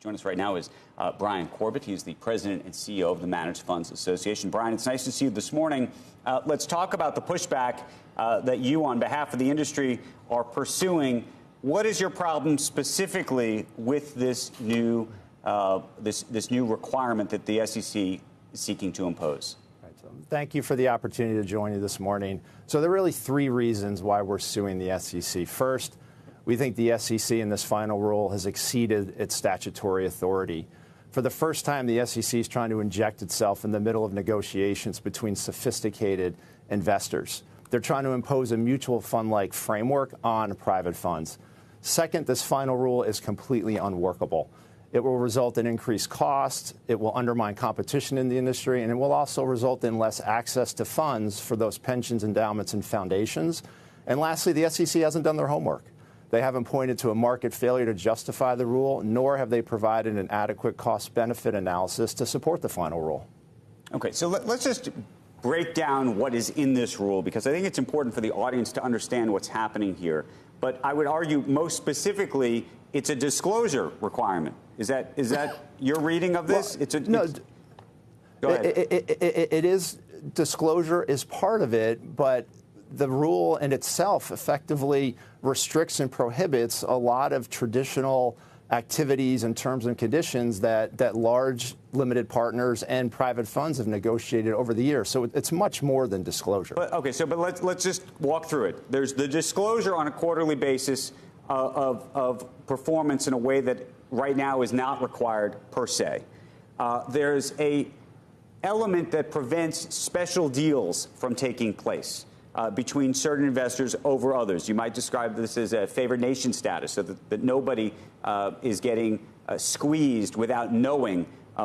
Joining us right now is Brian Corbett. He's the president and CEO of the Managed Funds Association. Brian, it's nice to see you this morning. Let's talk about the pushback that you, on behalf of the industry, are pursuing. What is your problem specifically with this new this new requirement that the SEC is seeking to impose? Thank you for the opportunity to join you this morning. So there are really three reasons why we're suing the SEC. First, we think the SEC in this final rule has exceeded its statutory authority. For the first time, the SEC is trying to inject itself in the middle of negotiations between sophisticated investors. They're trying to impose a mutual fund-like framework on private funds. Second, this final rule is completely unworkable. It will result in increased costs, it will undermine competition in the industry, and it will also result in less access to funds for those pensions, endowments, and foundations. And lastly, the SEC hasn't done their homework. They haven't pointed to a market failure to justify the rule, nor have they provided an adequate cost-benefit analysis to support the final rule. Okay, so let's just break down what is in this rule, because I think it's important for the audience to understand what's happening here. But I would argue most specifically, it's a disclosure requirement. Is that your reading of this? Well, go ahead. It is, disclosure is part of it, but the rule in itself effectively restricts and prohibits a lot of traditional activities and terms and conditions that large limited partners and private funds have negotiated over the years. So it's much more than disclosure. But let's just walk through it. There's the disclosure on a quarterly basis of performance in a way that right now is not required per se. There's a element that prevents special deals from taking place between certain investors over others. You might describe this as a favored nation status, so that nobody is getting squeezed without knowing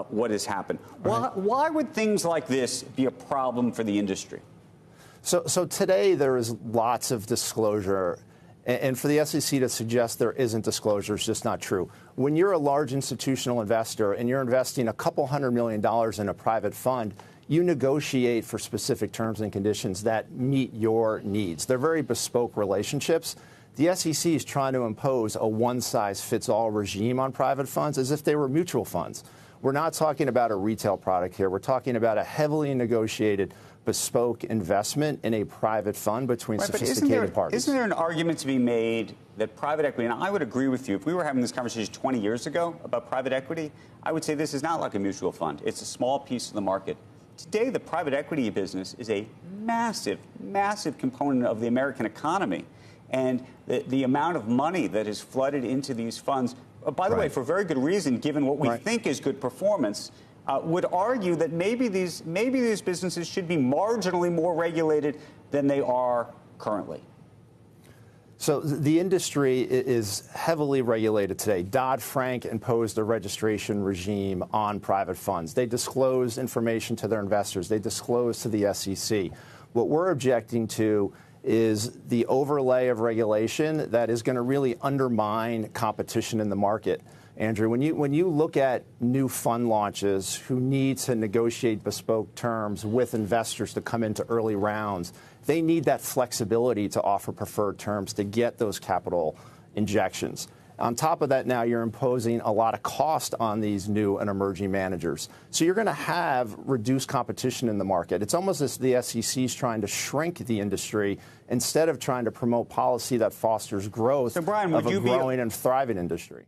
what has happened. Right. Why would things like this be a problem for the industry? So today there is lots of disclosure. And for the SEC to suggest there isn't disclosure is just not true. When you're a large institutional investor and you're investing a couple $100 million in a private fund, you negotiate for specific terms and conditions that meet your needs. They're very bespoke relationships. The SEC is trying to impose a one-size-fits-all regime on private funds as if they were mutual funds. We're not talking about a retail product here. We're talking about a heavily negotiated bespoke investment in a private fund between sophisticated parties. Isn't there an argument to be made that private equity, and I would agree with you, if we were having this conversation 20 years ago about private equity, I would say this is not like a mutual fund. It's a small piece of the market. Today, the private equity business is a massive, massive component of the American economy. And the amount of money that is flooded into these funds, by the way, for very good reason, given what we think is good performance, would argue that maybe these businesses should be marginally more regulated than they are currently. So the industry is heavily regulated today. Dodd-Frank imposed a registration regime on private funds. They disclose information to their investors. They disclose to the SEC. What we're objecting to is the overlay of regulation that is going to really undermine competition in the market. Andrew, when you look at new fund launches who need to negotiate bespoke terms with investors to come into early rounds, they need that flexibility to offer preferred terms to get those capital injections. On top of that, now you're imposing a lot of cost on these new and emerging managers. So you're going to have reduced competition in the market. It's almost as the SEC is trying to shrink the industry instead of trying to promote policy that fosters growth of a growing and thriving industry.